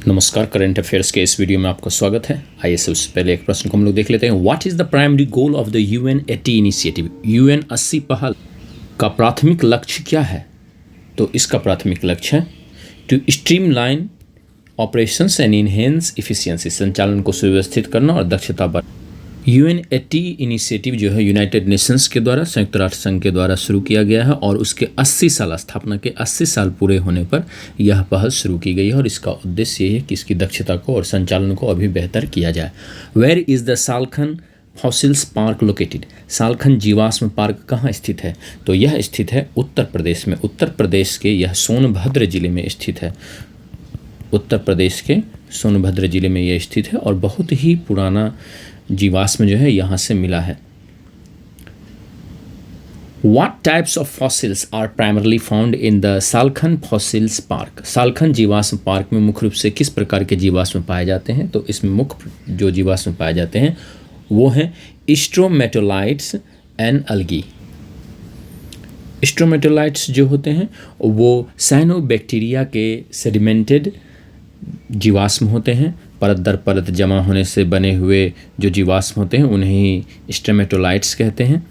नमस्कार, current affairs के इस वीडियो में आपका स्वागत है। आइए सबसे पहले एक प्रश्न को हम लोग देख लेते हैं। What is the primary goal of the UN80 initiative? UN80 पहल का प्राथमिक लक्ष्य क्या है? तो इसका प्राथमिक लक्ष्य है to streamline operations and enhance efficiency, संचालन को सुव्यवस्थित करना और दक्षता बढ़ाना। UN80 इनिशिएटिव जो है यूनाइटेड नेशंस के द्वारा, संयुक्त राष्ट्र संघ के द्वारा शुरू किया गया है और उसके 80 साल स्थापना के 80 साल पूरे होने पर यह पहल शुरू की गई है और इसका उद्देश्य ये है कि इसकी दक्षता को और संचालन को अभी बेहतर किया जाए। Where is the Salkhan fossils park located? Salkhan जीवाश्म पार्क कहाँ स्थित है? तो यह स्थित है उत्तर प्रदेश में। उत्तर प्रदेश के यह सोनभद्र जिले में स्थित है। उत्तर प्रदेश के सोनभद्र जिले में यह स्थित है और बहुत ही पुराना जीवाश्म जो है यहाँ से मिला है। What types of fossils are primarily found in the Salkhan fossils park? Salkhan जीवाश्म पार्क में मुख्य रूप से किस प्रकार के जीवाश्म पाए जाते हैं? तो इसमें मुख्य जो जीवाश्म पाए जाते हैं वो हैं स्ट्रोमेटोलाइट्स एंड अलगी। स्ट्रोमेटोलाइट्स जो होते हैं वो साइनोबैक्टीरिया के सेडिमेंटेड जीवाश्म होते हैं। परत दर परत जमा होने से बने हुए जो जीवाश्म होते हैं उन्हें स्ट्रोमेटोलाइट्स कहते हैं।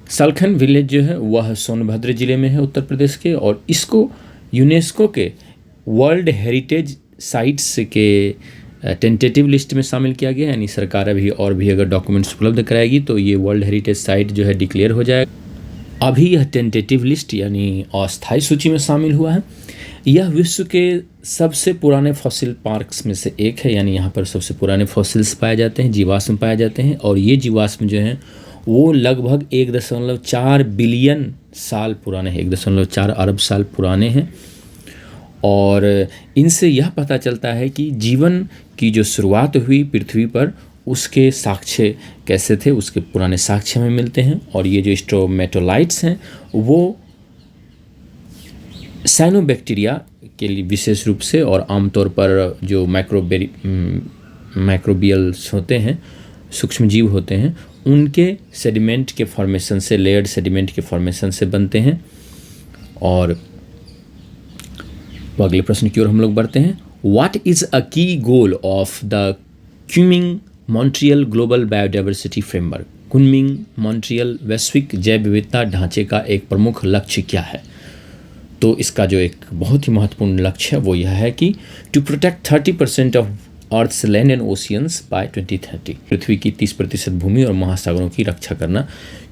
सालखन विलेज जो है वह सोनभद्र जिले में है उत्तर प्रदेश के, और इसको यूनेस्को के वर्ल्ड हेरिटेज साइट्स के टेंटेटिव लिस्ट में शामिल किया गया। यानी सरकार अभी और भी अगर डॉक्यूमेंट्स उपलब्ध कराएगी तो ये वर्ल्ड हेरिटेज साइट जो है डिक्लेयर हो जाएगा। अभी यह टेंटेटिव लिस्ट यानी अस्थायी सूची में शामिल हुआ है। यह विश्व के सबसे पुराने फॉसिल पार्क्स में से एक है, यानी यहाँ पर सबसे पुराने फॉसिल्स पाए जाते हैं, जीवाश्म पाए जाते हैं। और ये जीवाश्म जो हैं वो लगभग 1.4 बिलियन साल पुराने हैं, 1.4 अरब साल पुराने हैं। और इनसे यह पता चलता है कि जीवन की जो शुरुआत हुई पृथ्वी पर उसके साक्ष्य कैसे थे, उसके पुराने साक्ष्य हमें मिलते हैं। और ये जो स्ट्रोमेटोलाइट्स हैं वो साइनोबैक्टीरिया के लिए विशेष रूप से और आमतौर पर जो माइक्रोबियल्स होते हैं, सूक्ष्म जीव होते हैं, उनके सेडिमेंट के फॉर्मेशन से, लेयर्ड सेडिमेंट के फॉर्मेशन से बनते हैं। और अगले प्रश्न की ओर हम लोग बढ़ते हैं। व्हाट इज़ अ की goal of the Kunming Montreal global biodiversity framework? Kunming Montreal वैश्विक जैव विविधता ढांचे का एक प्रमुख लक्ष्य क्या है? तो इसका जो एक बहुत ही महत्वपूर्ण लक्ष्य है वो यह है कि to protect 30% of earth's land and oceans by 2030। पृथ्वी की 30% भूमि और महासागरों की रक्षा करना।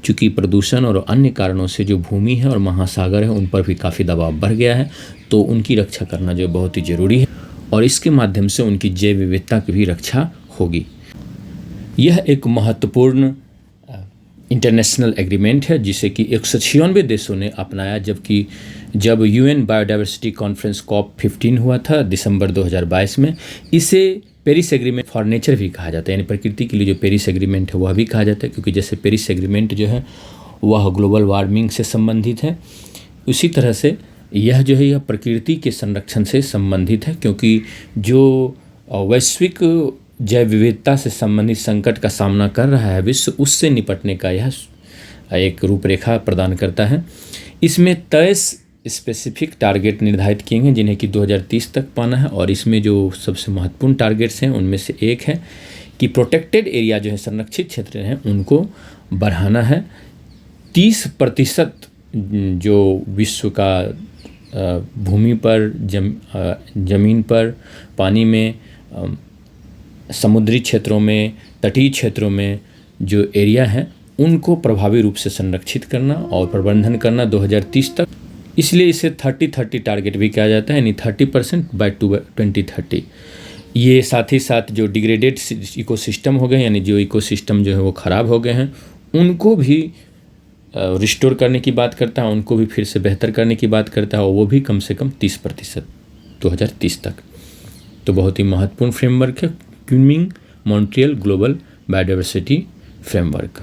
चूँकि प्रदूषण और अन्य कारणों से जो भूमि है और महासागर है उन पर भी काफ़ी दबाव बढ़ गया है, तो उनकी रक्षा करना जो बहुत ही ज़रूरी है और इसके माध्यम से उनकी जैव विविधता की भी रक्षा होगी। यह एक महत्वपूर्ण इंटरनेशनल एग्रीमेंट है जिसे कि 196 देशों ने अपनाया, जबकि जब UN बायोडाइवर्सिटी कॉन्फ्रेंस COP15 हुआ था दिसंबर 2022 में, इसे पेरिस एग्रीमेंट फॉर नेचर भी कहा जाता है। यानी प्रकृति के लिए जो पेरिस एग्रीमेंट है वह भी कहा जाता है, क्योंकि जैसे पेरिस एग्रीमेंट जो है वह ग्लोबल वार्मिंग से संबंधित है, उसी तरह से यह जो है यह प्रकृति के संरक्षण से संबंधित है। क्योंकि जो वैश्विक जैव विविधता से संबंधित संकट का सामना कर रहा है विश्व, उससे निपटने का यह एक रूपरेखा प्रदान करता है। इसमें 23 स्पेसिफिक टारगेट निर्धारित किए हैं जिन्हें कि 2030 तक पाना है। और इसमें जो सबसे महत्वपूर्ण टारगेट्स हैं उनमें से एक है कि प्रोटेक्टेड एरिया जो है, संरक्षित क्षेत्र हैं, उनको बढ़ाना है। 30% जो विश्व का भूमि पर, जमीन पर, पानी में, समुद्री क्षेत्रों में, तटीय क्षेत्रों में जो एरिया है उनको प्रभावी रूप से संरक्षित करना और प्रबंधन करना 2030 तक। इसलिए इसे 30-30 टारगेट भी कहा जाता है, यानी 30% बाय 2030। ये साथ ही साथ जो डिग्रेडेड इकोसिस्टम हो गए, यानी जो इकोसिस्टम जो है वो ख़राब हो गए हैं, उनको भी रिस्टोर करने की बात करता है, उनको भी फिर से बेहतर करने की बात करता है, और वो भी कम से कम 30% 2030 तक। तो बहुत ही महत्वपूर्ण फ्रेमवर्क है Kunming Montreal global biodiversity framework.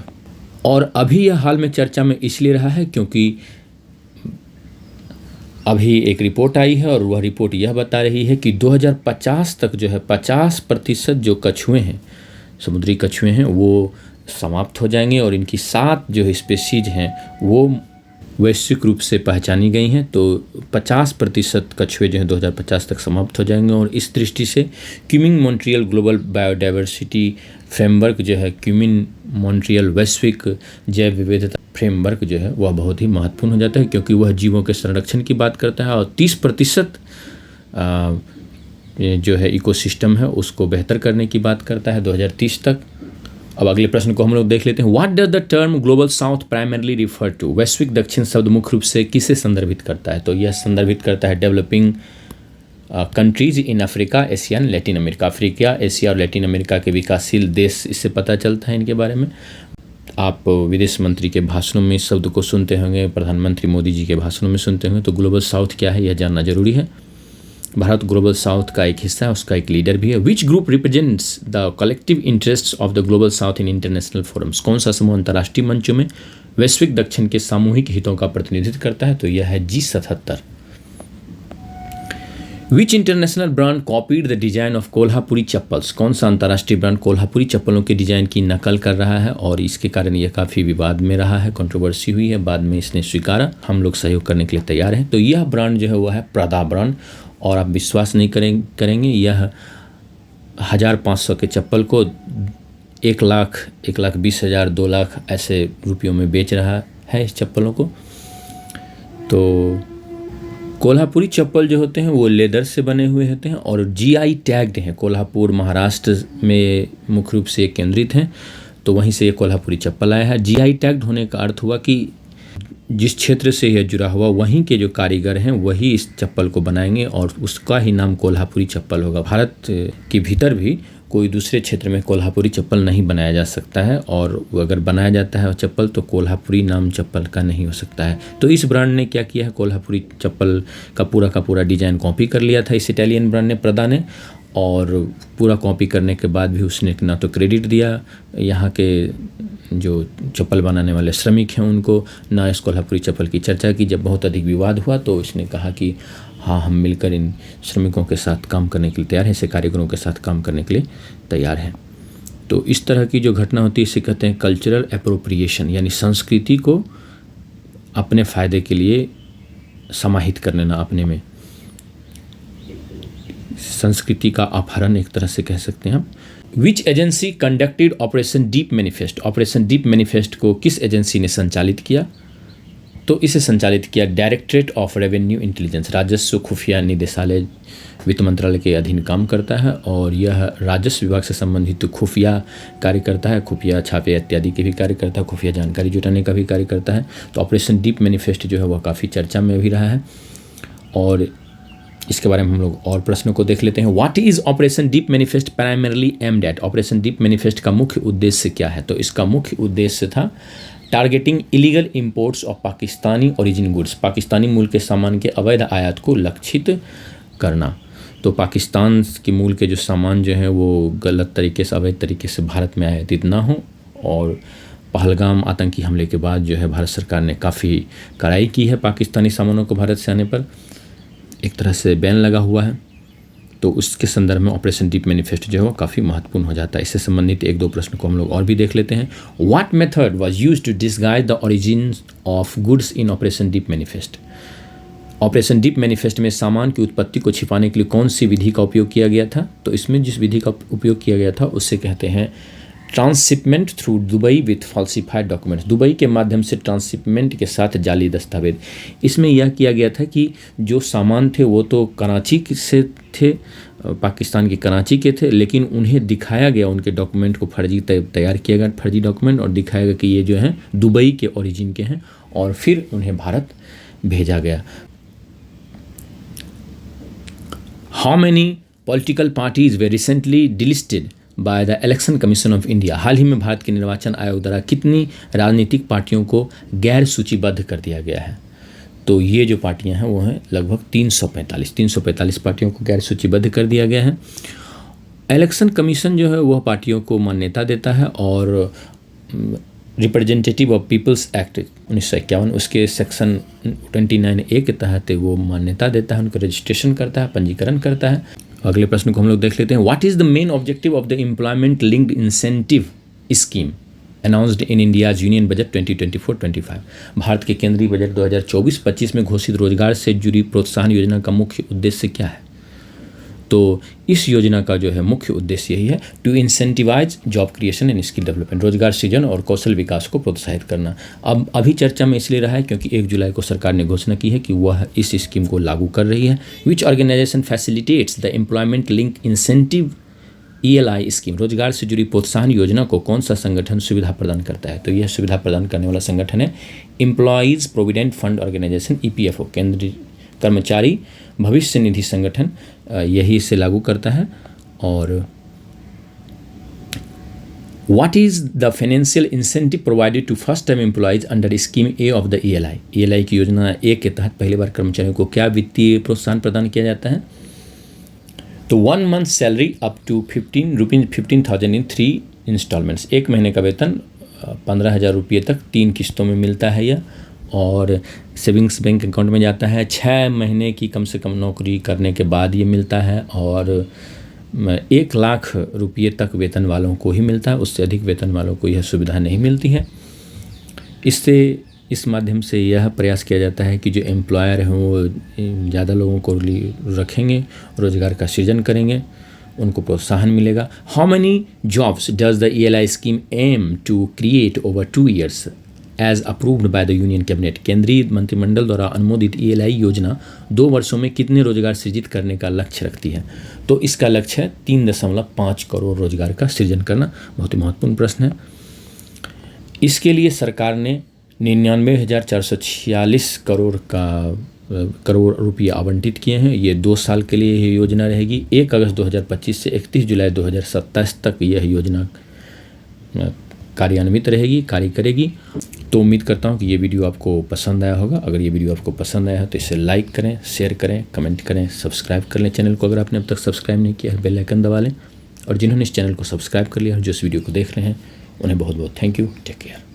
और अभी यह हाल में चर्चा में इसलिए रहा है क्योंकि अभी एक रिपोर्ट आई है और वह रिपोर्ट यह बता रही है कि 2050 तक जो है 50% जो कछुए हैं, समुद्री कछुए हैं, वो समाप्त हो जाएंगे और इनकी 7 जो स्पेसीज हैं वो वैश्विक रूप से पहचानी गई हैं। तो 50% कछुए जो हैं 2050 तक समाप्त हो जाएंगे। और इस दृष्टि से क्यूमिंग मॉन्ट्रियल ग्लोबल बायोडाइवर्सिटी फ्रेमवर्क जो है, क्यूमिंग मॉन्ट्रियल वैश्विक जैव विविधता फ्रेमवर्क जो है वह बहुत ही महत्वपूर्ण हो जाता है, क्योंकि वह जीवों के संरक्षण की बात करता है और 30% जो है इकोसिस्टम है उसको बेहतर करने की बात करता है 2030 तक। अब अगले प्रश्न को हम लोग देख लेते हैं। What does the term global south primarily refer to? वैश्विक दक्षिण शब्द मुख्य रूप से किसे संदर्भित करता है? तो यह संदर्भित करता है developing countries in Africa, Asia and Latin America. Africa, Asia और लैटिन अमेरिका के विकासशील देश, इससे पता चलता है इनके बारे में। आप विदेश मंत्री के भाषणों में इस शब्द को सुनते होंगे, प्रधानमंत्री मोदी जी के भाषणों में सुनते होंगे। तो ग्लोबल साउथ क्या है यह जानना जरूरी है। भारत ग्लोबल साउथ का एक हिस्सा है, उसका एक लीडर भी है। Which group represents the collective interests of the global south in international forums? कौन सा समूह अंतर्राष्ट्रीय मंचों में वैश्विक दक्षिण के सामूहिक हितों का प्रतिनिधित्व करता है? तो यह है G77। Which international brand copied the design of Kolhapuri chappals? कौन सा अंतर्राष्ट्रीय ब्रांड कोल्हापुरी चप्पलों के डिजाइन की नकल कर रहा है और इसके कारण यह काफ़ी विवाद में रहा है, कंट्रोवर्सी हुई है। बाद में इसने स्वीकारा, हम लोग सहयोग करने के लिए तैयार हैं। तो यह ब्रांड जो है वह है प्रदा ब्रांड। और आप विश्वास नहीं करेंगे, यह 1500 के चप्पल को 1 लाख, 1,20,000, 2 लाख ऐसे रुपयों में बेच रहा है इस चप्पलों को। तो कोल्हापुरी चप्पल जो होते हैं वो लेदर से बने हुए होते हैं और GI टैग्ड हैं। कोल्हापुर महाराष्ट्र में मुख्य रूप से केंद्रित हैं, तो वहीं से ये कोल्हापुरी चप्पल आया है। GI टैग्ड होने का अर्थ हुआ कि जिस क्षेत्र से यह जुड़ा हुआ वहीं के जो कारीगर हैं वही इस चप्पल को बनाएंगे और उसका ही नाम कोल्हापुरी चप्पल होगा। भारत के भीतर भी कोई दूसरे क्षेत्र में कोल्हापुरी चप्पल नहीं बनाया जा सकता है, और अगर बनाया जाता है चप्पल तो कोल्हापुरी नाम चप्पल का नहीं हो सकता है। तो इस ब्रांड ने क्या किया है, कोल्हापुरी चप्पल का पूरा डिजाइन कॉपी कर लिया था इस इटालियन ब्रांड ने, प्रदा ने। और पूरा कॉपी करने के बाद भी उसने ना तो क्रेडिट दिया यहाँ के जो चप्पल बनाने वाले श्रमिक हैं उनको, ना इस कोल्हापुरी चप्पल की चर्चा की। जब बहुत अधिक विवाद हुआ तो इसने कहा कि हाँ, हम मिलकर इन श्रमिकों के साथ काम करने के लिए तैयार हैं, ऐसे कारीगरों के साथ काम करने के लिए तैयार हैं। तो इस तरह की जो घटना होती है इसे कहते हैं कल्चरल एप्रोप्रिएशन, यानी संस्कृति को अपने फ़ायदे के लिए समाहित कर लेना, अपने में संस्कृति का अपहरण एक तरह से कह सकते हैं हम। Which agency conducted Operation deep manifest? Operation deep Manifest को किस एजेंसी ने संचालित किया? तो इसे संचालित किया डायरेक्टरेट ऑफ रेवेन्यू इंटेलिजेंस। राजस्व खुफिया निदेशालय वित्त मंत्रालय के अधीन काम करता है और यह राजस्व विभाग से संबंधित खुफिया कार्य करता है, खुफिया छापे इत्यादि के भी कार्य करता है, खुफिया जानकारी जुटाने का भी कार्य करता है। तो ऑपरेशन डीप मैनिफेस्ट जो है वह काफ़ी चर्चा में भी रहा है और इसके बारे में हम लोग और प्रश्नों को देख लेते हैं। What is operation deep manifest primarily aimed at? Operation deep manifest का मुख्य उद्देश्य क्या है? तो इसका मुख्य उद्देश्य था targeting illegal imports of Pakistani origin goods, Pakistani मूल के सामान के अवैध आयात को लक्षित करना। तो पाकिस्तान के मूल के जो सामान जो हैं वो गलत तरीके से, अवैध तरीके से भारत में आयातित ना हो। और पहलगाम आतंकी हमले के बाद जो है भारत सरकार ने काफ़ी कड़ाई की है पाकिस्तानी सामानों को भारत से आने पर, एक तरह से बैन लगा हुआ है। तो उसके संदर्भ में ऑपरेशन डीप मैनिफेस्ट जो है वो काफ़ी महत्वपूर्ण हो जाता है। इससे संबंधित 1-2 प्रश्न को हम लोग और भी देख लेते हैं। What method was used to disguise the origin of goods in operation deep manifest? Operation deep manifest में सामान की उत्पत्ति को छिपाने के लिए कौन सी विधि का उपयोग किया गया था? तो इसमें जिस विधि का उपयोग किया गया था उससे कहते हैं transshipment through Dubai with falsified documents. Dubai के माध्यम से ट्रांसशिपमेंट के साथ जाली दस्तावेज। इसमें यह किया गया था कि जो सामान थे वो तो कराची से थे, पाकिस्तान की कराची के थे, लेकिन उन्हें दिखाया गया, उनके डॉक्यूमेंट को फर्जी तैयार किया गया, फर्जी डॉक्यूमेंट, और दिखाया गया कि ये जो हैं दुबई के ओरिजिन के हैं, और फिर उन्हें भारत भेजा गया। How many political parties were recently delisted by the Election Commission of India? हाल ही में भारत के निर्वाचन आयोग द्वारा कितनी राजनीतिक पार्टियों को गैर सूचीबद्ध कर दिया गया है? तो ये जो पार्टियां हैं वो हैं लगभग 345 पार्टियों को गैर सूचीबद्ध कर दिया गया है। इलेक्शन कमीशन जो है वह पार्टियों को मान्यता देता है और रिप्रेजेंटेटिव ऑफ पीपल्स एक्ट 1951 उसके सेक्शन 29A के तहत वो मान्यता देता है, उनको रजिस्ट्रेशन करता है, पंजीकरण करता है। अगले प्रश्न को हम लोग देख लेते हैं। What is the main objective of the employment linked incentive scheme? Announced in India's union budget 2024-25। Bharat के केंद्रीय बजट 2024-25 में घोषित रोजगार से जुड़ी प्रोत्साहन योजना का मुख्य उद्देश्य क्या है? तो इस योजना का जो है मुख्य उद्देश्य यही है, to incentivize job creation and skill development, रोजगार सृजन और कौशल विकास को प्रोत्साहित करना। अब अभी चर्चा में इसलिए रहा है क्योंकि 1 जुलाई को सरकार ने घोषणा की है कि वह इस स्कीम को लागू कर रही है। Which organisation facilitates the employment link incentive ELI scheme, रोजगार से जुड़ी प्रोत्साहन योजना को कौन सा संगठन सुविधा प्रदान करता है? तो यह सुविधा प्रदान करने वाला संगठन है employees provident fund organization EPFO, केंद्रीय कर्मचारी भविष्य निधि संगठन, यही इसे लागू करता है। और what is the financial incentive provided to first time employees under scheme A of the ELI की योजना ए के तहत पहली बार कर्मचारियों को क्या वित्तीय प्रोत्साहन प्रदान किया जाता है? तो 1 month salary up to 15,000 in 3 installments, 1 महीने का वेतन 15,000 रुपये तक 3 किस्तों में मिलता है यह, और सेविंग्स बैंक अकाउंट में जाता है। 6 महीने की कम से कम नौकरी करने के बाद ये मिलता है, और 1 लाख रुपये तक वेतन वालों को ही मिलता है, उससे अधिक वेतन वालों को यह सुविधा नहीं मिलती है। इस माध्यम से यह प्रयास किया जाता है कि जो एम्प्लॉयर हैं वो ज़्यादा लोगों को रखेंगे, रोजगार का सृजन करेंगे, उनको प्रोत्साहन मिलेगा। How many jobs does the ELI scheme aim to create over 2 years as approved by the union cabinet, केंद्रीय मंत्रिमंडल द्वारा अनुमोदित ELI योजना 2 वर्षों में कितने रोजगार सृजित करने का लक्ष्य रखती है? तो इसका लक्ष्य है 3.5 करोड़ रोजगार का सृजन करना। बहुत ही महत्वपूर्ण प्रश्न है। इसके लिए सरकार ने 99,446 करोड़ रुपये आवंटित किए हैं। ये 2 साल के लिए यह योजना रहेगी। 1 अगस्त 2025 से 31 जुलाई 2027 तक यह योजना कार्यान्वित रहेगी, कार्य करेगी। तो उम्मीद करता हूँ कि ये वीडियो आपको पसंद आया होगा। अगर ये वीडियो आपको पसंद आया है तो इसे लाइक करें, शेयर करें, कमेंट करें, सब्सक्राइब कर लें चैनल को। अगर आपने अब तक सब्सक्राइब नहीं किया है, बेल आइकन दबा लें। और जिन्होंने इस चैनल को सब्सक्राइब कर लिया और जो इस वीडियो को देख रहे हैं, उन्हें बहुत बहुत थैंक यू। Take care.